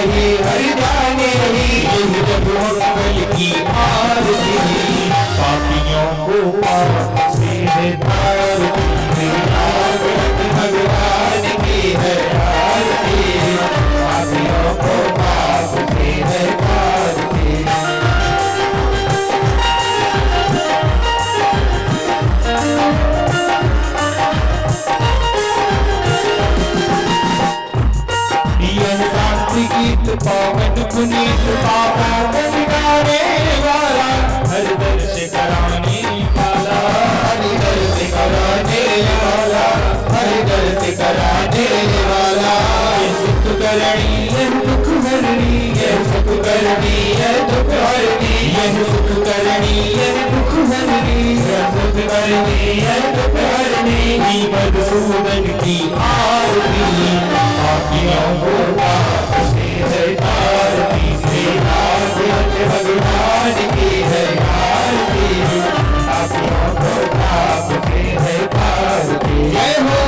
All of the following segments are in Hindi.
रहे हर जाने यही जब मंगल की आरती पापियों को पाप से है तारती भगवान की है आरती पापियों को पाप से है तारती। गीत पावन पुनीत पापा गाने वाला हर दर्श कराने वाला हर दर्श कराने वाला हर दर्श कराने वाला ये सुख करणी ये दुख हरणी ये सुख करणी ये दुख हरणी ये सुख करणी ये दुख हरणी ये सुख करणी ये दुख हरणी मधुसूदन की आरती पापियों को पाप से है आरती से भगवान की है आरती पापियों को पाप से है आरती। जय हो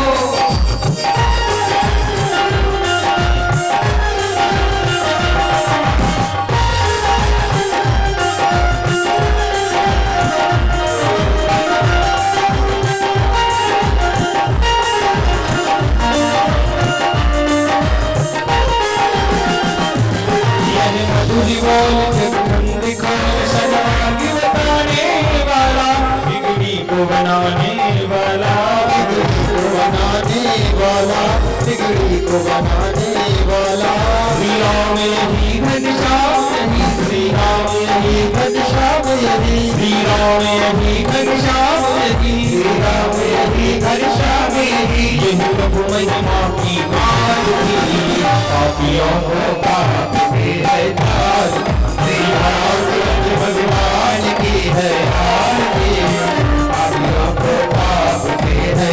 बोल जगखंड खोल सजाके बताने वाला बिगड़ी को बनाने वाला बिगड़ी को बनाने वाला बिगड़ी को बनाने वाला श्री राम यही घनश्याम यही श्री राम यही घनश्याम यही श्री राम यही घनश्याम यही श्री राम यही घनश्याम यही यही प्रभु महिमा की आरती पापियों को पाप से है श्री भगवान की है आरती पापियों को पाप से है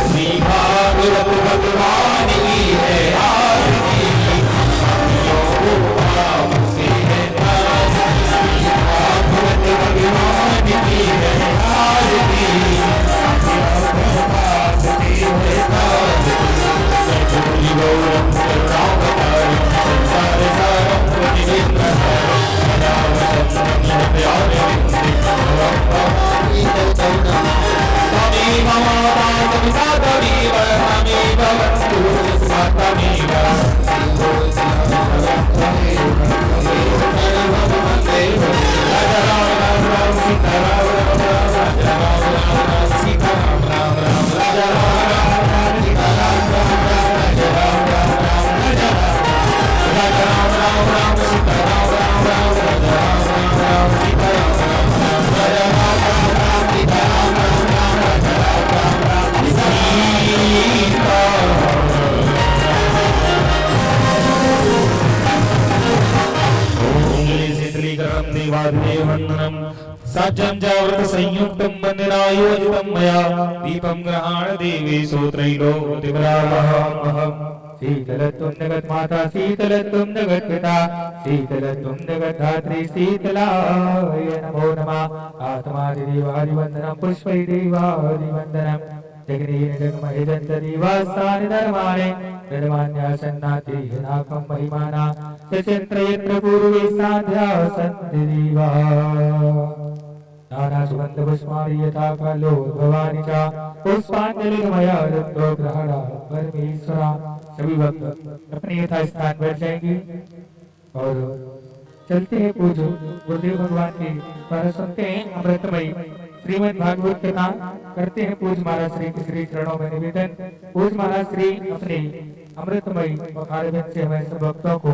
श्री भागवत भगवान की है आरती पापियों को पाप से है भागवत भगवान की है आरती पापियों को पाप से है संसार सारम सज्जं जावृत संयुक्तं वन्दनायोजितं मया दीपं गृहाण देवी स्तोत्रैलोक्यतिवरामहम् शीतलत्वं जगत् माता शीतलत्वं जगत् पिता शीतलत्वं जगत् धात्री शीतलाय नमो नमः आत्मादिदेवादिवन्दनं पुष्पैदेवादिवन्दनं जगदीन जगमहे जन्तदिवासानि धर्माणि निर्माण्यासन्नाति नाकं महिमाना चचन्द्र यत्र पूर्वे साध्या सन्ति दिवा नाना सुगन्ध पुष्पाणि यथा कालो भवानी च पुष्पांजलिर्मया दत्तो ग्रहणा परमेश्वरा। सभी भक्त अपने यथा स्थान बैठ जाएंगे और चलते हैं पूजो गुरुदेव भगवान की पर सुनते हैं अमृतमयी श्रीमद् भागवत कथा करते हैं पूज महाराज श्री के श्री चरणों में निवेदन। पूज महाराज श्री अपने अमृतमयी मुखारबिंद से हमें सब भक्तों को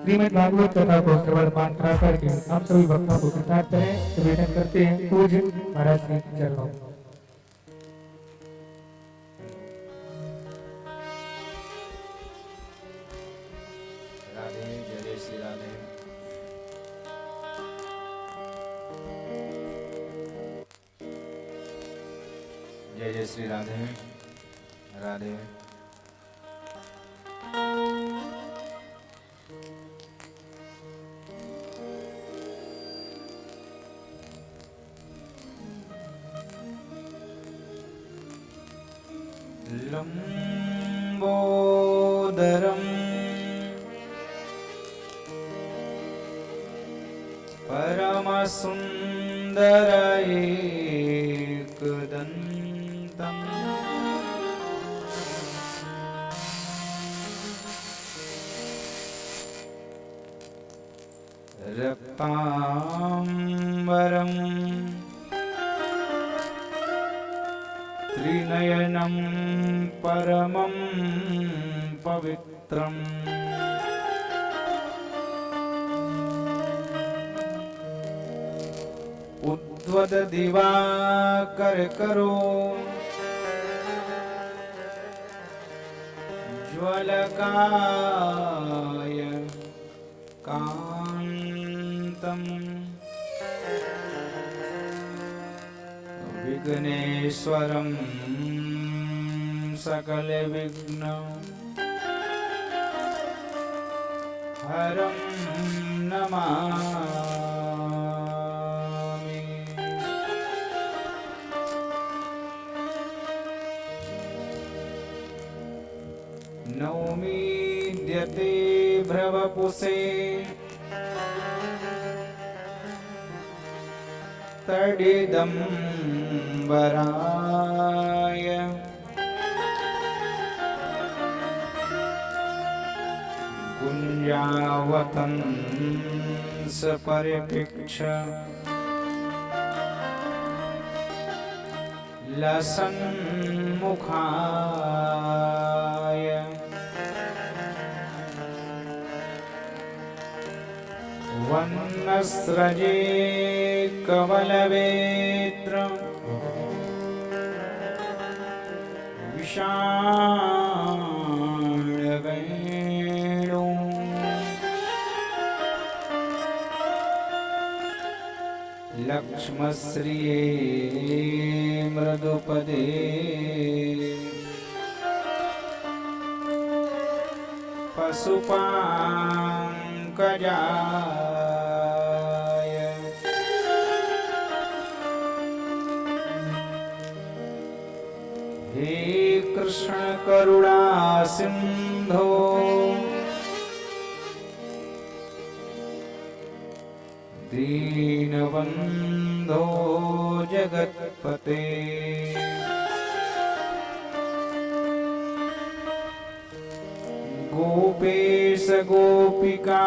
श्रीमद् भागवत कथा को श्रवण पाठ करा करके हम सभी भक्तों को कृतार्थ करें निवेदन करते हैं पूज महाराज श्री के चरणों में। राधे जय श्री राधे। जय जय श्री राधे राधे। लंबोदरम परम सुंदर एकदंतम् रक्तांबरं त्रिनयनं परमं पवित्रम् उद्वद दिवाकर करो ज्वलकाय कांतम् विघ्नेश्वरं सकल विघ्न हरं नमामि। नौमीद्यते भ्रवपुषे तडिदंबराय गुंजावतंस परिपिक्ष लसन्मुखाय वन्नस्रजे कवलवेत्र विषाणवेणु लक्ष्मश्रिये मृदुपदे पशुपाङ्कजाय हे कृष्ण करुणा सिंधो दीनबंधो जगत्पते गोपेश गोपिका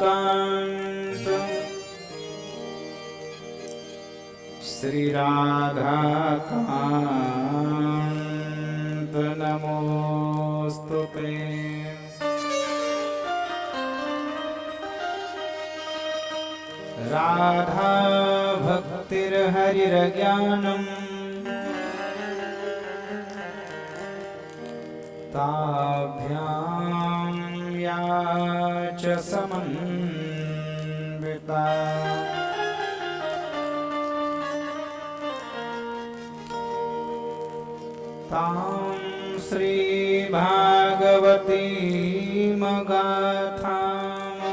कांत श्री राधा कांत नमोस्तुते। राधा भक्तिर्हरिर्ज्ञानम् ताभ्यां या च समन्विता तां श्रीभागवतीं गाथाम्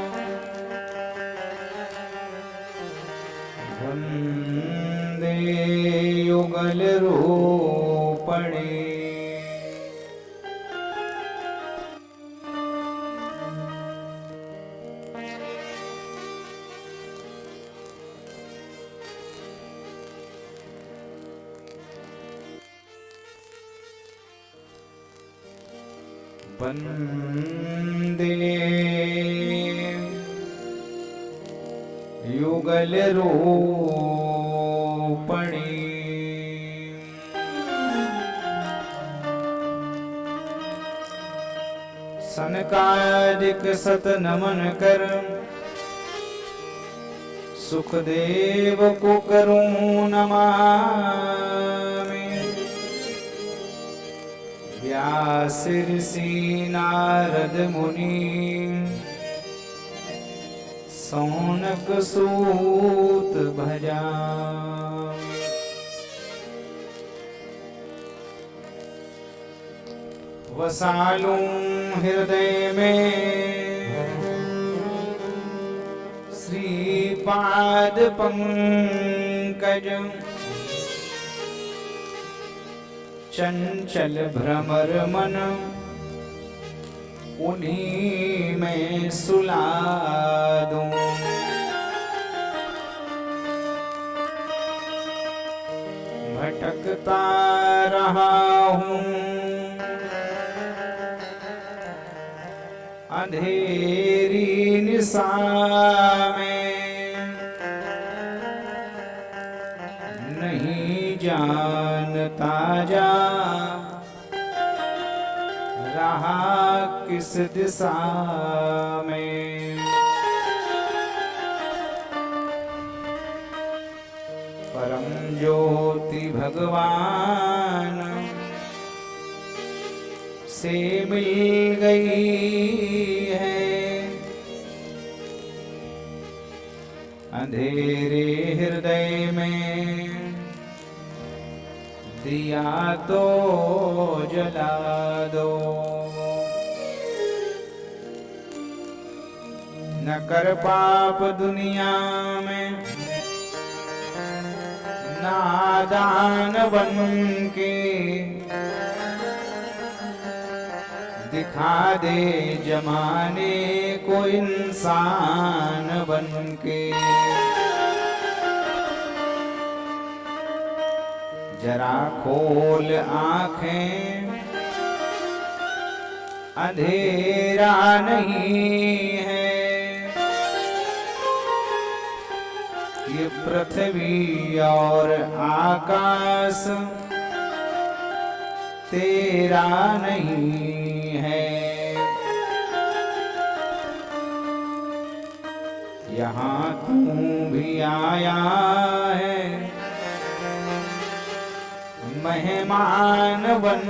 वन्दे युगलरूपिणी। वन्दे युगलरूपिणी। सनकादिक सत नमन कर सुखदेव को करूं नमामि। व्यास ऋषि नारद मुनि सौनक सूत भजा। वसालूं हृदय में श्रीपाद पंकज। चंचल भ्रमर मन उन्हीं में सुला दूं। भटकता रहा हूँ, अंधेरी निशा में नहीं जानता जा रहा किस दिशा में। परम ज्योति भगवान से मिल गई है, अंधेरे हृदय में दिया तो जला दो। न कर पाप दुनिया में नादान बन के, दिखा दे जमाने को इंसान बन के। जरा खोल आंखें, अंधेरा नहीं है, ये पृथ्वी और आकाश तेरा नहीं है। यहाँ तू भी आया है मेहमान बन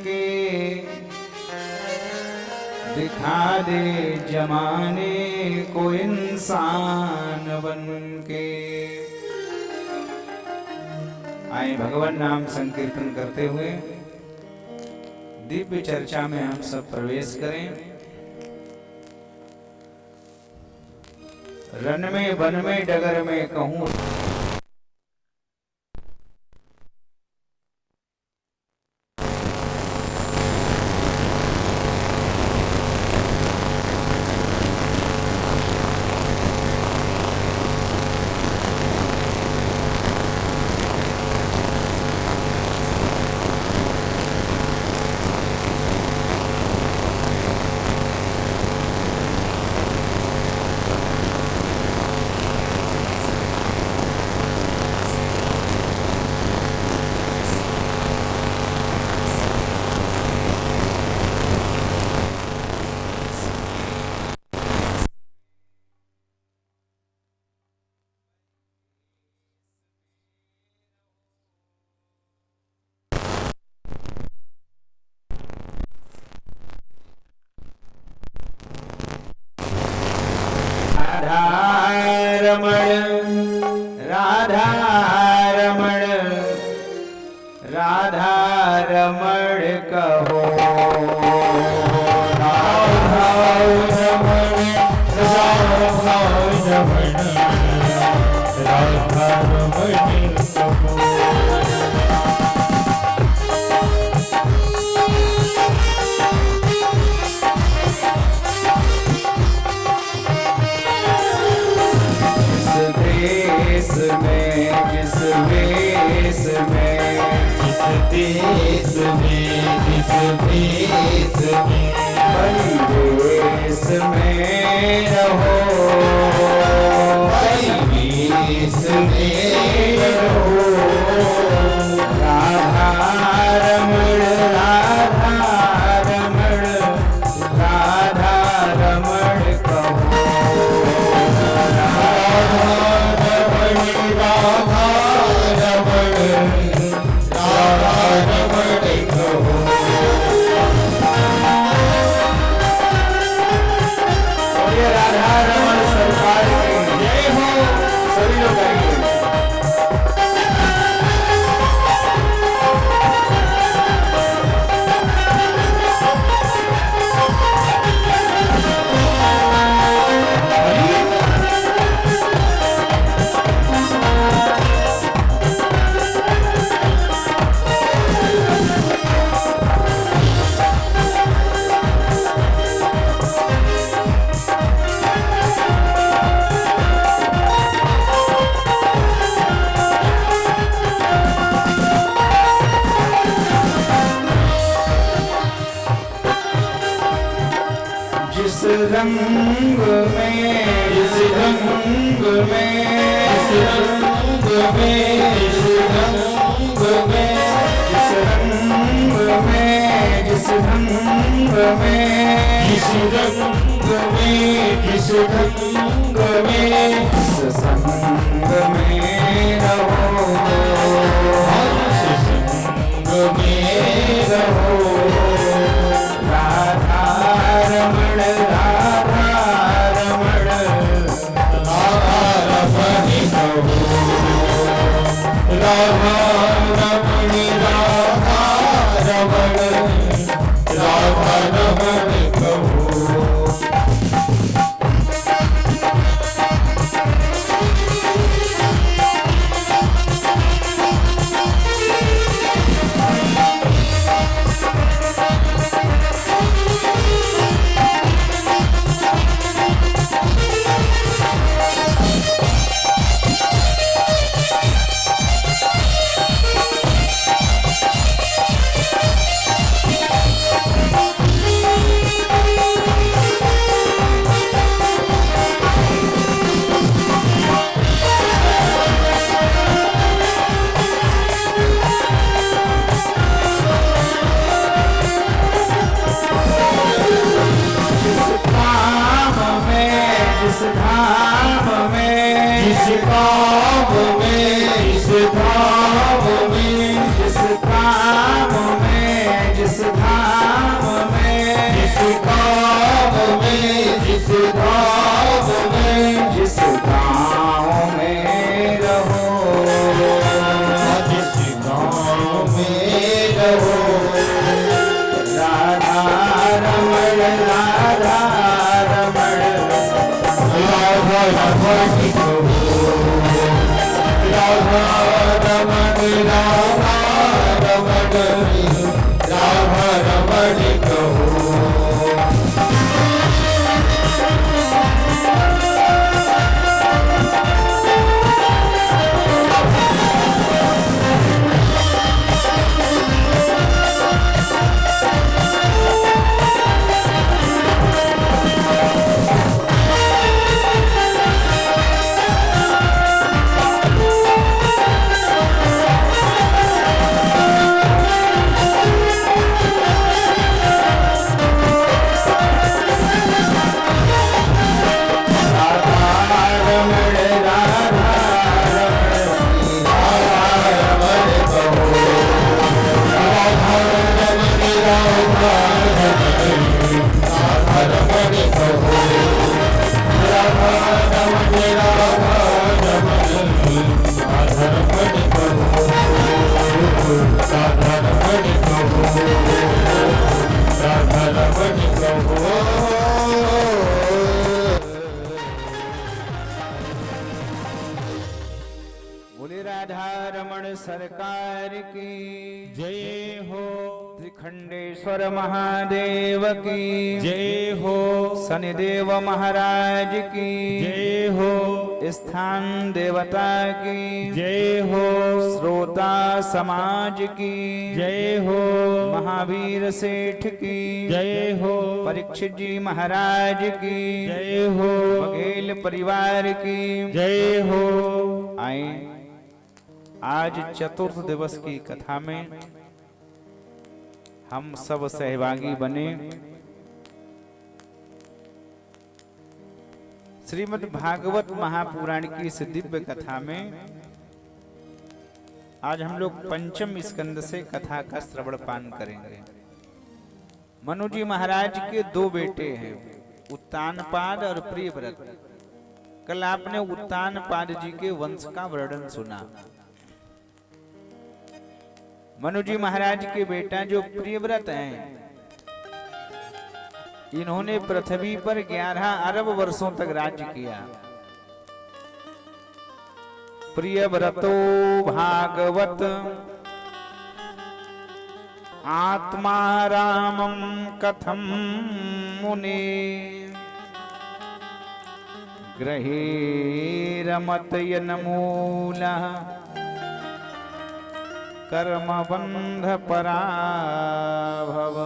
के, दिखा दे जमाने को इंसान बन के। आए भगवान नाम संकीर्तन करते हुए दिव्य चर्चा में हम सब प्रवेश करें। रन में वन में डगर में कहूँ राधा रमण राधा रमण कहो। राधा रमण राधा रमण राधा रमण कहो। देश में जिस वेश में जिस देश में जिस देश में परिवेश में रहो, परिवेश में रहो। राधा रमण राधा रमण राधा रमण कहो। राधा जिस रंग में जिस रंग में जिस रंग में जिस रंग में जिस रंग में जिस रंग में जिस रंग में जिस रंग में जिस संग में रहो जिस संग में रहो राधा रमण राधा रमण राधा रमण कहो राधा रमण राधा रमण राधा रमण कहो जिस धाम में जिस काम में जिस धाम में जिस धाम में जिस धाम में जिस काम में जिस धाम में जिस गाँव में रहो जिस गाँव में रहो राधा रमण राधा रमण राधा रमण कहो राधा रमण राधा रमण राधा रमण कहो बोले राधा रमण सरकार की जय हो त्रिखंडेश्वर महादेव की जय हो शनिदेव महाराज की जय हो स्थान देवता की जय हो श्रोता समाज की जय हो महावीर सेठ की जय हो परीक्षित जी महाराज की जय हो बघेल परिवार की जय हो। आए आज चतुर्थ दिवस की कथा में हम सब सहभागी बने। श्रीमद् भागवत महापुराण की इस दिव्य कथा में आज हम लोग पंचम स्कंद से कथा का श्रवण पान करेंगे। मनु जी महाराज के दो बेटे हैं, उत्तानपाद और प्रियव्रत। कल आपने उत्तानपाद जी के वंश का वर्णन सुना। मनु जी महाराज के बेटा जो प्रियव्रत हैं, इन्होंने पृथ्वी पर 11 अरब वर्षों तक राज्य किया। प्रियव्रतो भागवत आत्मा रामं कथम मुने ग्रहेरमत यनमूलः कर्मबंध पराभव।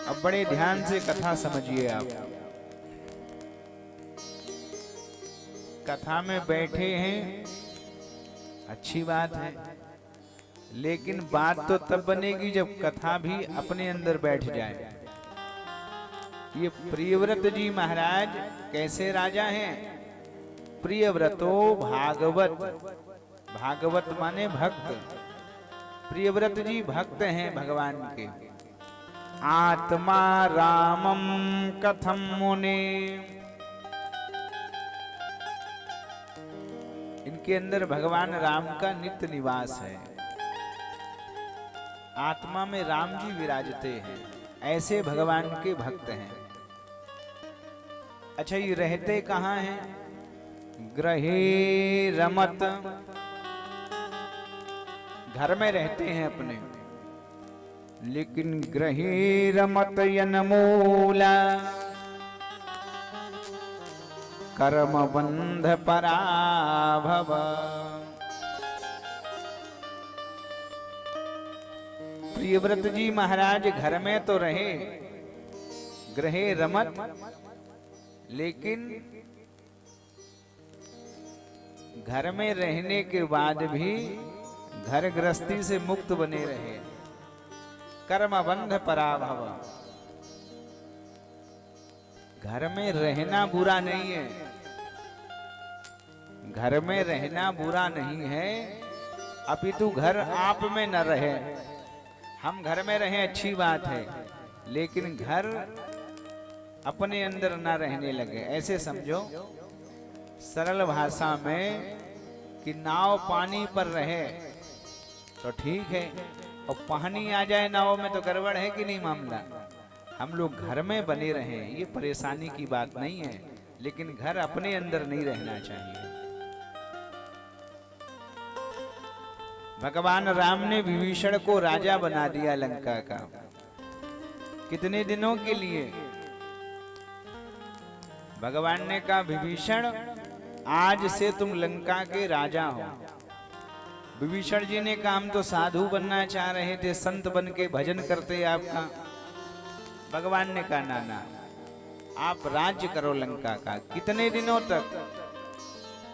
अब बड़े ध्यान से कथा समझिए आप। कथा में बैठे हैं, अच्छी बात है, लेकिन बात तो तब बनेगी जब कथा भी अपने अंदर बैठ जाए। ये प्रियव्रत जी महाराज कैसे राजा हैं? प्रियव्रतो भागवत, भागवत माने भक्त। प्रियव्रत जी भक्त हैं भगवान के। आत्मा रामम कथम मुने, इनके अंदर भगवान राम का नित्य निवास है। आत्मा में राम जी विराजते हैं, ऐसे भगवान के भक्त हैं। अच्छा, ये रहते कहाँ हैं? ग्रहे रमत, घर में रहते हैं अपने, लेकिन ग्रहे रमत यनमूला कर्म बंध पराभव। प्रियव्रत जी महाराज घर में तो रहे, ग्रहे रमत, लेकिन घर में रहने के बाद भी घर गृहस्थी से मुक्त बने रहे। कर्म बंध पराभव, घर में रहना बुरा नहीं है, घर में रहना बुरा नहीं है, अपितु घर आप में न रहे। हम घर में रहें अच्छी बात है, लेकिन घर अपने अंदर न रहने लगे। ऐसे समझो सरल भाषा में कि नाव पानी पर रहे तो ठीक है, और पानी आ जाए नाव में तो गड़बड़ है कि नहीं मामला। हम लोग घर में बने रहें, ये परेशानी की बात नहीं है, लेकिन घर अपने अंदर नहीं रहना चाहिए। भगवान राम ने विभीषण को राजा बना दिया लंका का। कितने दिनों के लिए? भगवान ने कहा विभीषण आज से तुम लंका के राजा हो। विभीषण जी ने कहा हम तो साधु बनना चाह रहे थे, संत बन के भजन करते आपका। भगवान ने कहा ना ना, आप राज्य करो लंका का। कितने दिनों तक?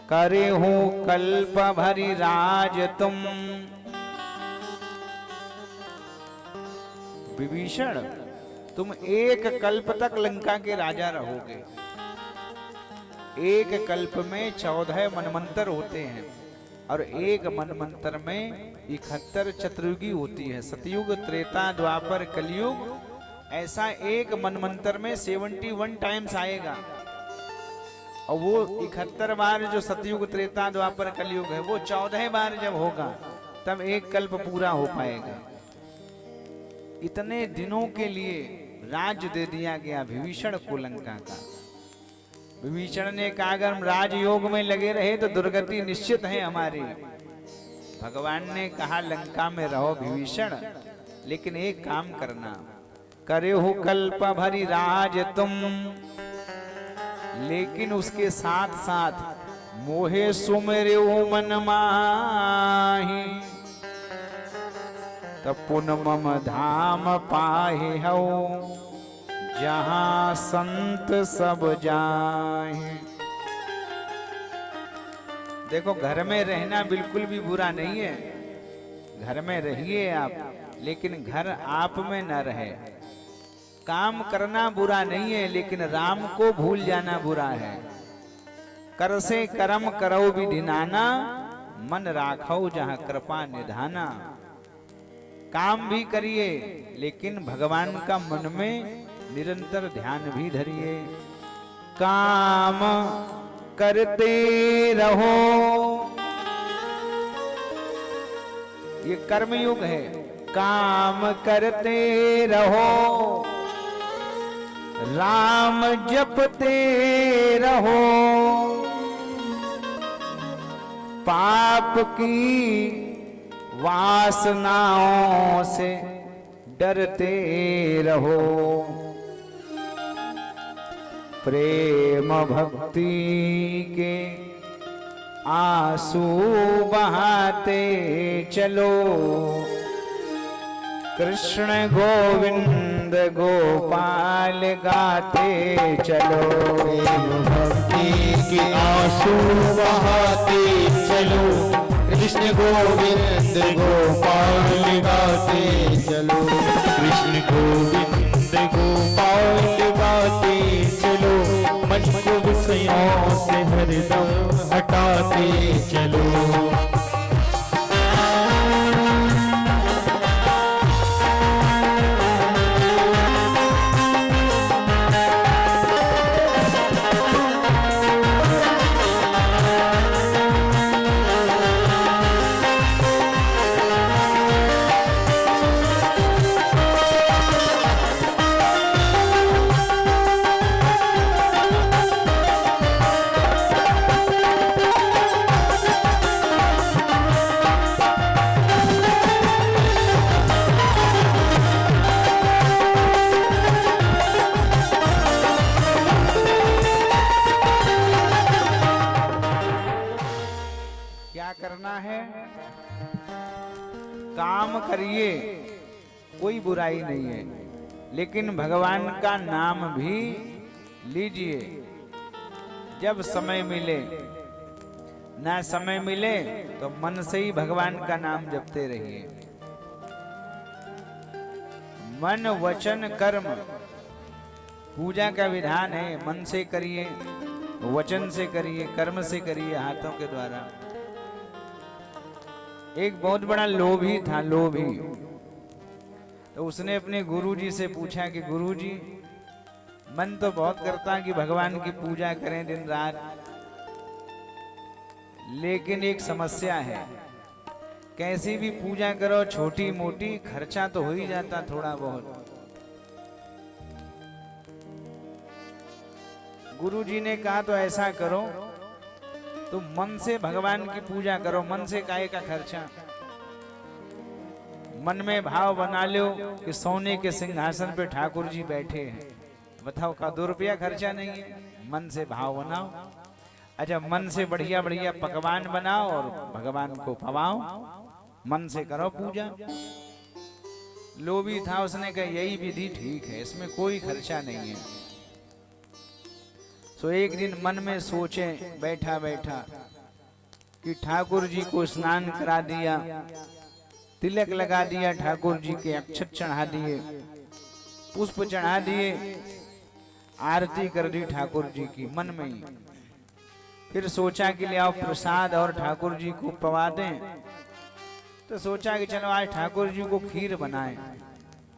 करे हो कल्प भरी राज तुम। विभीषण तुम एक कल्प तक लंका के राजा रहोगे। एक कल्प में 14 मनमंत्र होते हैं, और एक मनमंत्र में 71 चतुर्युगी होती है। सतयुग, त्रेता, द्वापर, कलयुग, ऐसा एक मनमंत्र में 71 टाइम्स आएगा। और वो 71 बार जो सतयुग, त्रेता, द्वापर, कलयुग है, वो 14 बार जब होगा तब एक कल्प पूरा हो पाएगा। इतने दिनों के लिए राज दे दिया गया विभीषण को लंका का। विभीषण ने कहा अगर हम राजयोग में लगे रहे तो दुर्गति निश्चित है हमारी। भगवान ने कहा लंका में रहो विभीषण, लेकिन एक काम करना, करे हो कल्प भरी राज तुम, लेकिन उसके साथ साथ मोहे सुमेरे मन माही, तब पुन मम धाम पाहे हो जहां संत सब जाए। देखो घर में रहना बिल्कुल भी बुरा नहीं है, घर में रहिए आप, लेकिन घर आप में न रहे। काम करना बुरा नहीं है, लेकिन राम को भूल जाना बुरा है। कर से कर्म करो विधिनाना, मन राखो जहां कृपा निधाना। काम भी करिए, लेकिन भगवान का मन में निरंतर ध्यान भी धरिए। काम करते रहो, ये कर्मयुग है। काम करते रहो, राम जपते रहो, पाप की वासनाओं से डरते रहो, प्रेम भक्ति के आंसू बहाते चलो, कृष्ण गोविंद गोपाल गाते चलो, प्रेम भक्ति के आंसू बहाते चलो, कृष्ण गोविंद गोपाल गाते चलो, कृष्ण गोविंद गोपाल गाते चलो, मन को विषयों से हरदम हटाते चलो। करना है, काम करिए, कोई बुराई नहीं है, लेकिन भगवान का नाम भी लीजिए जब समय मिले। ना समय मिले तो मन से ही भगवान का नाम जपते रहिए। मन वचन कर्म पूजा का विधान है, मन से करिए, वचन से करिए, कर्म से करिए, हाथों के द्वारा। एक बहुत बड़ा लोभी था, लोभी। तो उसने अपने गुरुजी से पूछा कि गुरुजी, मन तो बहुत करता कि भगवान की पूजा करें दिन रात, लेकिन एक समस्या है, कैसी भी पूजा करो छोटी मोटी खर्चा तो हो ही जाता थोड़ा बहुत। गुरुजी ने कहा तो ऐसा करो, तुम मन से भगवान की पूजा करो, मन से काहे का खर्चा। मन में भाव बना लो कि सोने के सिंहासन पे ठाकुर जी बैठे हैं, बताओ का 2 रुपया खर्चा नहीं है। मन से भाव बनाओ, अच्छा मन से बढ़िया बढ़िया पकवान बनाओ और भगवान को पवाओ, मन से करो पूजा। लोभी था, उसने कहा यही विधि ठीक है, इसमें कोई खर्चा नहीं है। तो एक दिन मन में सोचे बैठा बैठा कि ठाकुर जी को स्नान करा दिया, तिलक लगा दिया, ठाकुर जी के अक्षत चढ़ा दिए, पुष्प चढ़ा दिए, आरती कर दी ठाकुर जी की मन में ही। फिर सोचा कि ले आओ प्रसाद और ठाकुर जी को पवा दें। तो सोचा कि चलो आज ठाकुर जी को खीर बनाएं,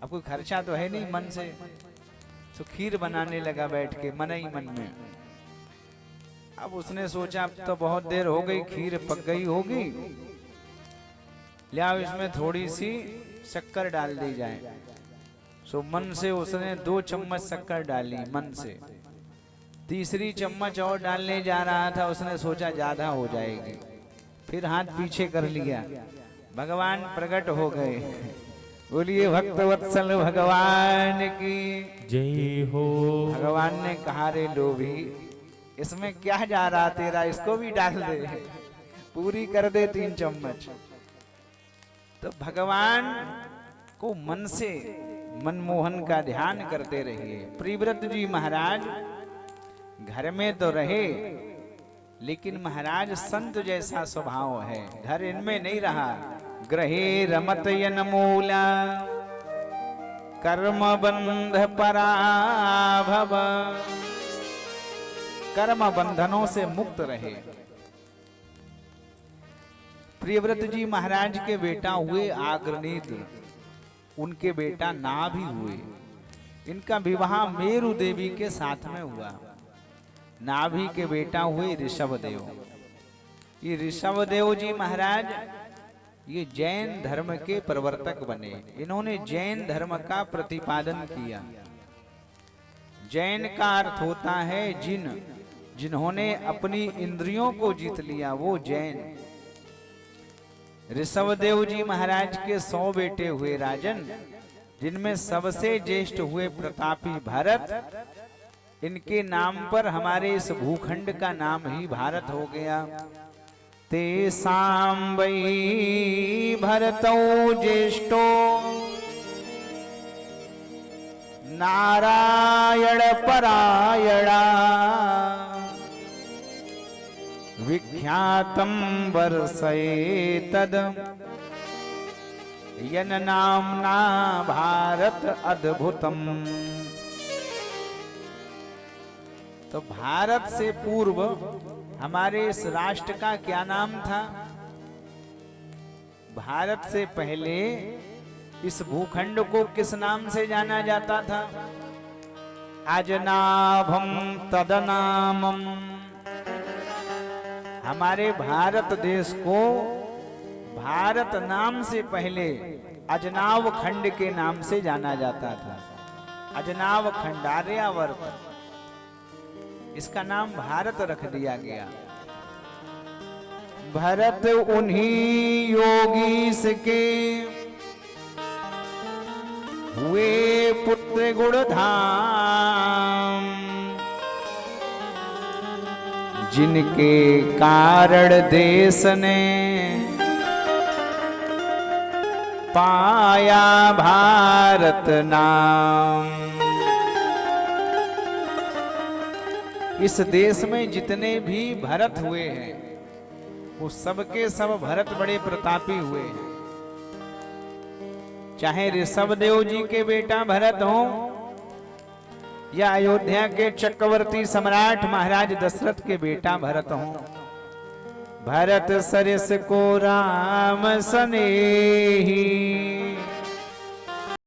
अब कोई खर्चा तो है नहीं मन से। तो खीर बनाने लगा बैठ के मन ही मन में। अब उसने सोचा अब तो बहुत देर हो गई, खीर पक गई होगी, ले आओ इसमें थोड़ी सी शक्कर डाल दी जाए। सो मन से उसने 2 चम्मच शक्कर डाली मन से। तीसरी चम्मच और डालने जा रहा था, उसने सोचा ज्यादा हो जाएगी, फिर हाथ पीछे कर लिया। भगवान प्रकट हो गए। बोलिए भक्तवत्सल भगवान की जय हो। भगवान ने कहा रे लोभी, इसमें क्या जा रहा तेरा, इसको भी डाल दे, पूरी कर दे 3 चम्मच। तो भगवान को मन से मनमोहन का ध्यान करते रहिए। प्रिव्रत जी महाराज घर में तो रहे, लेकिन महाराज संत जैसा स्वभाव है, घर इनमें नहीं रहा। ग्रहे रमत यन मूला कर्म बंध पराभव, कर्म बंधनों से मुक्त रहे। प्रियव्रत जी महाराज के बेटा हुए आग्रनेत्र, उनके बेटा ना भी हुए। इनका विवाह मेरु देवी के साथ में हुआ। नाभि के बेटा हुए ऋषभदेव। ये ऋषभदेव जी महाराज ये जैन धर्म के प्रवर्तक बने। इन्होंने जैन धर्म का प्रतिपादन किया। जैन का अर्थ होता है जिन्होंने अपनी इंद्रियों को जीत लिया, वो जैन। ऋषभदेव जी महाराज के 100 बेटे हुए राजन, जिनमें सबसे ज्येष्ठ हुए प्रतापी भरत। इनके नाम पर हमारे इस भूखंड का नाम ही भारत हो गया। तेसां वै भरतौ ज्येष्ठो नारायण परायणा विख्यातं वर्षयेतद् यन नाम्ना भारत अद्भुतम। तो भारत से पूर्व हमारे इस राष्ट्र का क्या नाम था? भारत से पहले इस भूखंड को किस नाम से जाना जाता था? अजनाभम तदनामम। हमारे भारत देश को भारत नाम से पहले अजनाव खंड के नाम से जाना जाता था। अजनाव खंड, आर्यावर्त, इसका नाम भारत रख दिया गया। भरत उन्हीं योगीश के हुए पुत्र गुणधाम, जिनके कारण देश ने पाया भारत नाम। इस देश में जितने भी भरत हुए हैं वो सबके सब भरत बड़े प्रतापी हुए हैं। चाहे ऋषभदेव जी के बेटा भरत हो या अयोध्या के चक्रवर्ती सम्राट महाराज दशरथ के बेटा भरत हो। भरत सरिस को राम सनेही,